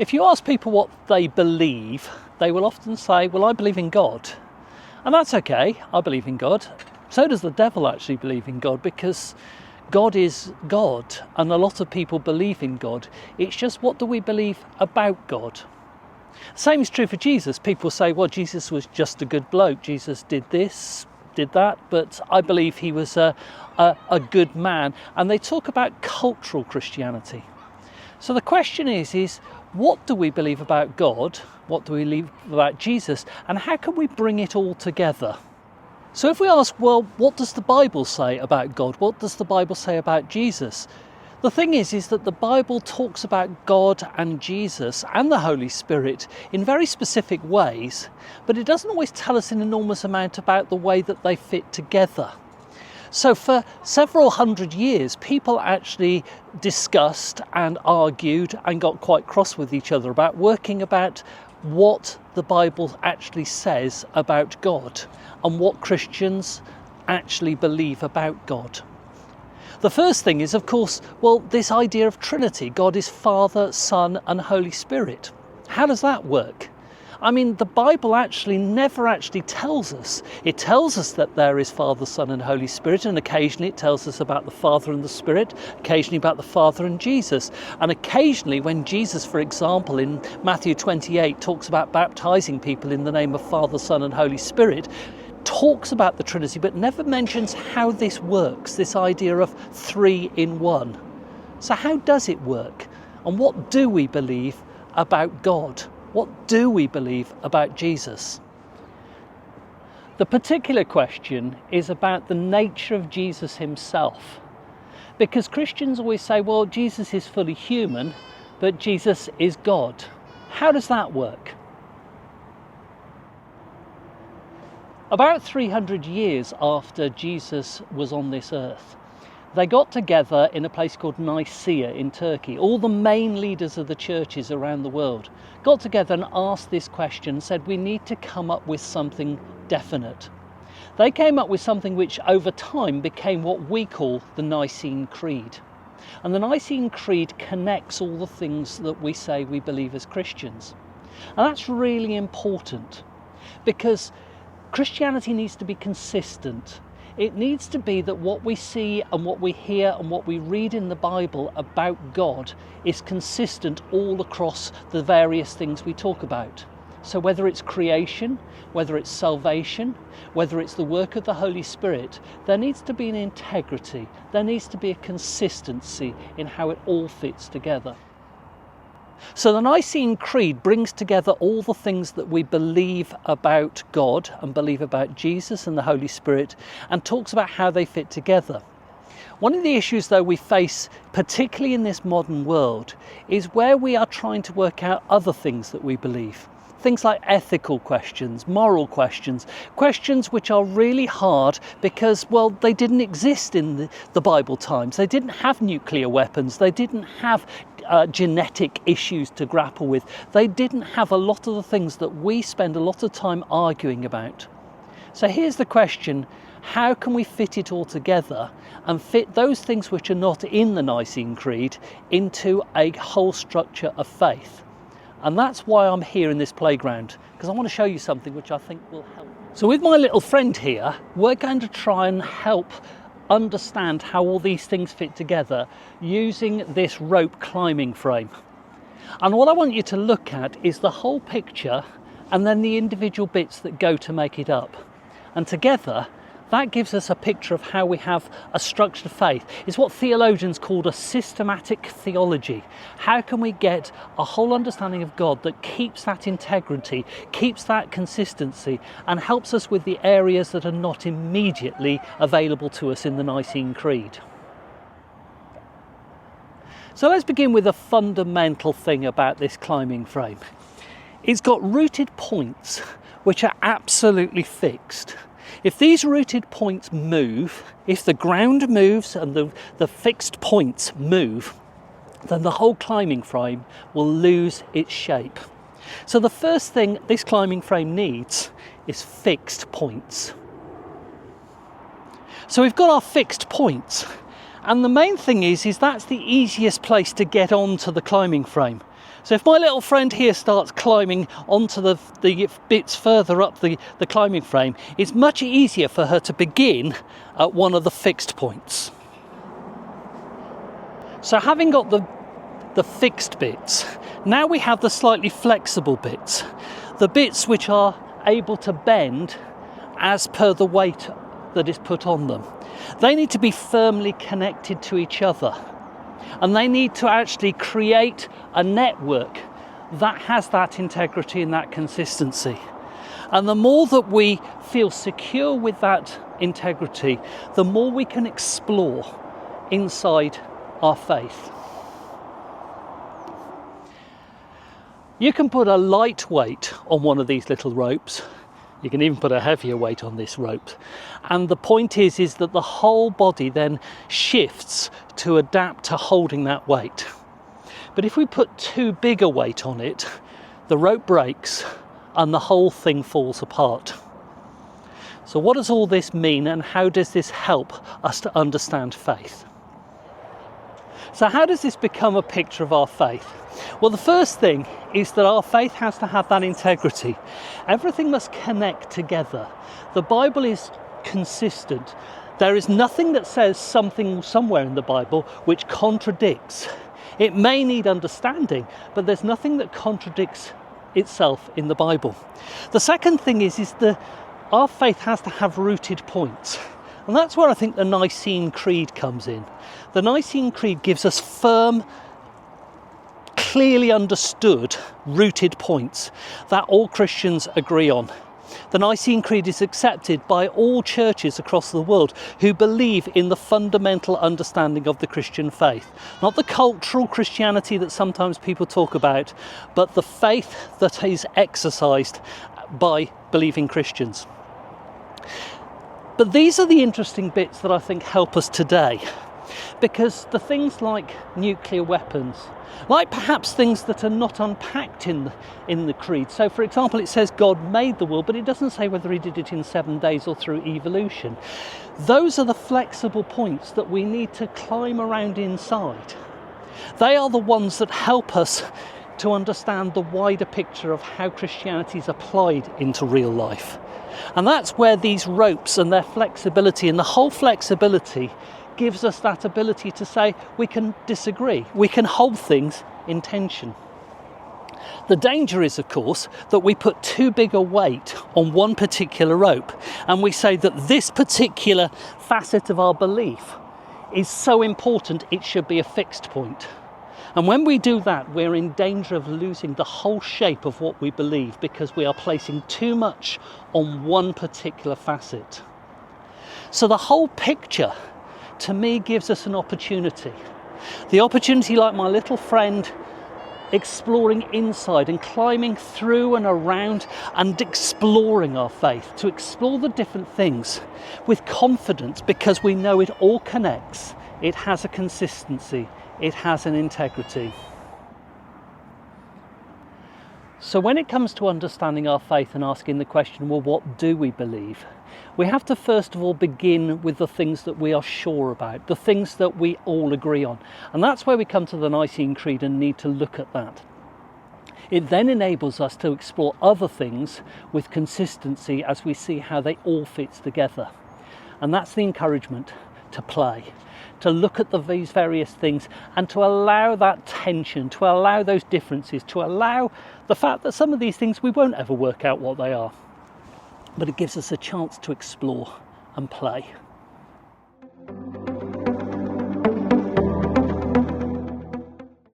If you ask people what they believe, they will often say, well, I believe in God. And that's okay, I believe in God. So does the devil actually believe in God, because God is God, and a lot of people believe in God. It's just, what do we believe about God? Same is true for Jesus. People say, well, Jesus was just a good bloke. Jesus did this, did that, but I believe he was a good man. And they talk about cultural Christianity. So the question is what do we believe about God? What do we believe about Jesus? And how can we bring it all together? So if we ask, well, what does the Bible say about God? What does the Bible say about Jesus? The thing is that the Bible talks about God and Jesus and the Holy Spirit in very specific ways, but it doesn't always tell us an enormous amount about the way that they fit together. So for several hundred years, people actually discussed and argued and got quite cross with each other about working about what the Bible actually says about God and what Christians actually believe about God. The first thing is, of course, well, this idea of Trinity. God is Father, Son and Holy Spirit. How does that work? I mean, the Bible actually never actually tells us. It tells us that there is Father, Son and Holy Spirit, and occasionally it tells us about the Father and the Spirit, occasionally about the Father and Jesus. And occasionally when Jesus, for example, in Matthew 28 talks about baptizing people in the name of Father, Son and Holy Spirit, talks about the Trinity but never mentions how this works, this idea of three in one. So how does it work? And what do we believe about God? What do we believe about Jesus? The particular question is about the nature of Jesus himself. Because Christians always say, well, Jesus is fully human, but Jesus is God. How does that work? About 300 years after Jesus was on this earth, they got together in a place called Nicaea in Turkey. All the main leaders of the churches around the world got together and asked this question, said we need to come up with something definite. They came up with something which over time became what we call the Nicene Creed. And the Nicene Creed connects all the things that we say we believe as Christians. And that's really important, because Christianity needs to be consistent. It needs to be that what we see and what we hear and what we read in the Bible about God is consistent all across the various things we talk about. So whether it's creation, whether it's salvation, whether it's the work of the Holy Spirit, there needs to be an integrity, there needs to be a consistency in how it all fits together. So the Nicene Creed brings together all the things that we believe about God and believe about Jesus and the Holy Spirit, and talks about how they fit together. One of the issues, though, we face, particularly in this modern world, is where we are trying to work out other things that we believe. Things like ethical questions, moral questions, questions which are really hard because, well, they didn't exist in the Bible times. They didn't have nuclear weapons. They didn't have genetic issues to grapple with. They didn't have a lot of the things that we spend a lot of time arguing about. So here's the question: how can we fit it all together and fit those things which are not in the Nicene Creed into a whole structure of faith? And that's why I'm here in this playground, because I want to show you something which I think will help. So with my little friend here, we're going to try and help understand how all these things fit together using this rope climbing frame. And what I want you to look at is the whole picture and then the individual bits that go to make it up. And together, that gives us a picture of how we have a structured faith. It's what theologians call a systematic theology. How can we get a whole understanding of God that keeps that integrity, keeps that consistency, and helps us with the areas that are not immediately available to us in the Nicene Creed? So let's begin with a fundamental thing about this climbing frame. It's got rooted points which are absolutely fixed. If these rooted points move, if the ground moves and the fixed points move, then the whole climbing frame will lose its shape. So the first thing this climbing frame needs is fixed points. So we've got our fixed points, and the main thing is that's the easiest place to get onto the climbing frame. So if my little friend here starts climbing onto the bits further up the climbing frame, it's much easier for her to begin at one of the fixed points. So having got the fixed bits, now we have the slightly flexible bits, the bits which are able to bend as per the weight that is put on them. They need to be firmly connected to each other, and they need to actually create a network that has that integrity and that consistency. And the more that we feel secure with that integrity, the more we can explore inside our faith. You can put a light weight on one of these little ropes. You can even put a heavier weight on this rope. And the point is that the whole body then shifts to adapt to holding that weight. But if we put too big a weight on it, the rope breaks and the whole thing falls apart. So what does all this mean, and how does this help us to understand faith? So how does this become a picture of our faith? Well, the first thing is that our faith has to have that integrity. Everything must connect together. The Bible is consistent. There is nothing that says something somewhere in the Bible which contradicts. It may need understanding, but there's nothing that contradicts itself in the Bible. The second thing is that our faith has to have rooted points. And that's where I think the Nicene Creed comes in. The Nicene Creed gives us firm, clearly understood, rooted points that all Christians agree on. The Nicene Creed is accepted by all churches across the world who believe in the fundamental understanding of the Christian faith. Not the cultural Christianity that sometimes people talk about, but the faith that is exercised by believing Christians. But these are the interesting bits that I think help us today, because the things like nuclear weapons, like perhaps things that are not unpacked in the creed. So for example, it says God made the world, but it doesn't say whether he did it in 7 days or through evolution. Those are the flexible points that we need to climb around inside. They are the ones that help us to understand the wider picture of how Christianity is applied into real life. And that's where these ropes and their flexibility, and the whole flexibility, gives us that ability to say we can disagree, we can hold things in tension. The danger is, of course, that we put too big a weight on one particular rope, and we say that this particular facet of our belief is so important it should be a fixed point. And when we do that, we're in danger of losing the whole shape of what we believe, because we are placing too much on one particular facet. So the whole picture, to me, gives us an opportunity. The opportunity, like my little friend, exploring inside and climbing through and around and exploring our faith, to explore the different things with confidence, because we know it all connects, it has a consistency, it has an integrity. So when it comes to understanding our faith and asking the question, well, what do we believe? We have to first of all begin with the things that we are sure about, the things that we all agree on. And that's where we come to the Nicene Creed and need to look at that. It then enables us to explore other things with consistency as we see how they all fit together. And that's the encouragement to play, to look at these various things and to allow that tension, to allow those differences, to allow the fact that some of these things we won't ever work out what they are. But it gives us a chance to explore and play.